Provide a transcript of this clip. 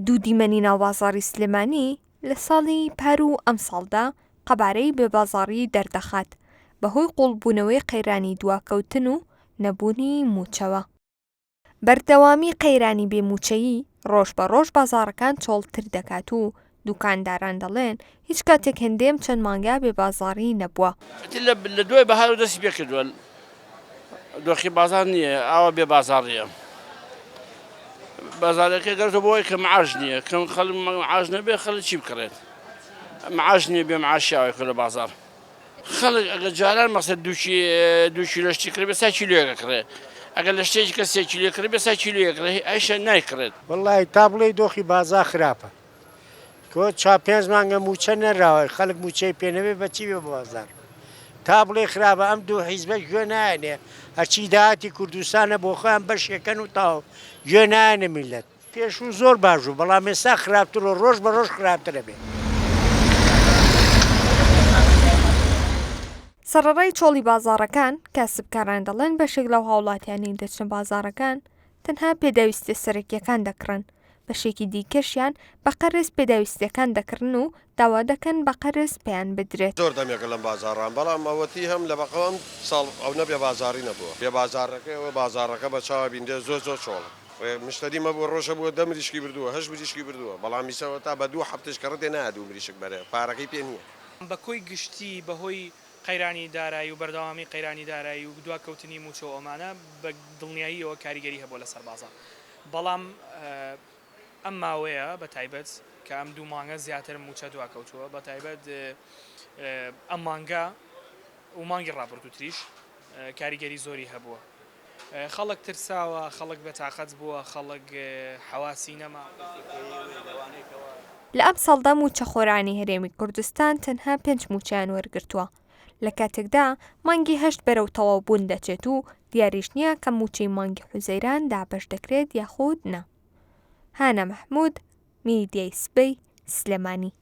دوو دیمەنی ناوبازاڕی سلێمانی لە ساڵی پار و ئەم ساڵدا قەبارەی بێبازاڕی دەردەخات بەهۆی قوڵبوونەوەی قەیرانی دواکەوتن و نەبوونی موچەوە. بەردەوامی قەیرانی بێموچەیی ڕۆژ بە ڕۆژ بازاڕەکان چۆڵتر دەکات و دوکانداران دەڵێن هیچ کاتێک هەندێم چەند مانگا بێبازاڕی نەبووە. لە دوای بەهار و دەستی پێ کردووە دۆخی بازار نییە ئاوا بێ بازاڕیە. بازارەکە گەرتە بۆی کە معاش نییە کەم خەڵک معاش نەبێ خەڵک چی بکڕێت معاش نییە بێ معاشیاوی لە بازار خەڵک ئەگە جاران مەسەر دوو کیلۆشتی کرد بە 100 کیلۆیەکە کڕێ ئەگەر لە شتێکی کە 3 کیلۆ کرد بە 100 کیلۆیەکڕێ ئەیشە نایکڕێت. وەڵی تا بڵێ دۆخی بازار خراپە کۆ 4-5 مانگە موچە نەراوە خەڵک موچەی پێنەوێ بەچی بێ بازار تا بڵێ خراپە ئەم دوو حیزبە گوێ نایەنێ هەرچی داهاتی کوردستانە بۆ خۆیان بەشێکەن و تاو گوێ نایەنە میلەت پێشوو زۆر باشوو بەڵام ئێستا خراپتر و ڕۆژ بە ڕۆژ خراپترە بێ. سەرەڕای چۆڵی بازاڕەکان کاسبکاران دەڵێن بەشێک لەو هاوڵاتیانی دەچنە بازاڕەکان تەنها پێداویستە سەرەکیەکان دەکڕن بەشێکی دیکەشیان بە قەرز پێداویستەکان دەکردن و داوا دەکەن بە قەرز پێیان بدرێت. زۆر دەمێکە لەم بازاڕان بەڵام ئەوەتی هەم لە بەقەوەم ساڵ ئەو نەبێ بازاری نەبووە بێ بازارەکەەوە بازارەکە بە چاوە بیندێ زۆر چۆڵە مشتریمە بۆ ڕۆژە بووە 10 مریشکی بردووە 8 مریشکی بردووە بەڵام میسەوە تا بە 2 هەفتەش کە ڕێ نادوو مریشک بەرێ پارەکەی پێ نییە. بەکۆی گشتی بەهۆی قەیرانی دارایی و بەردەوامی قەیرانی دارایی و دواکەوتنی موچە و ئەمانە بە دڵنیاییەوە کاریگەری هەبوو لەسەر بازار بەڵام ئەم ماوەیە بە تایبەت کە ئەم دوو مانگە زیاتر موچە دواکەوتووە بە تایبەت ئەم مانگە و مانگی ڕابردووتریش کاریگەری زۆری هەبووە خەڵک ترساوە خەڵک بەتاقەت بووە خەڵک حەواسی نەما. لە ئەم ساڵدا موچە خۆرانی هەرێمی کوردستان تەنها 5 موچیان وەرگرتووە لە کاتێکدا مانگی 8 بەرەو تەواوبوون دەچێت و دیاریش نییە کە موچەی مانگی حوزەیران دابەش دەکرێت یاخود نە. هانە مەحموود، میدیای سبەی، سلێمانی.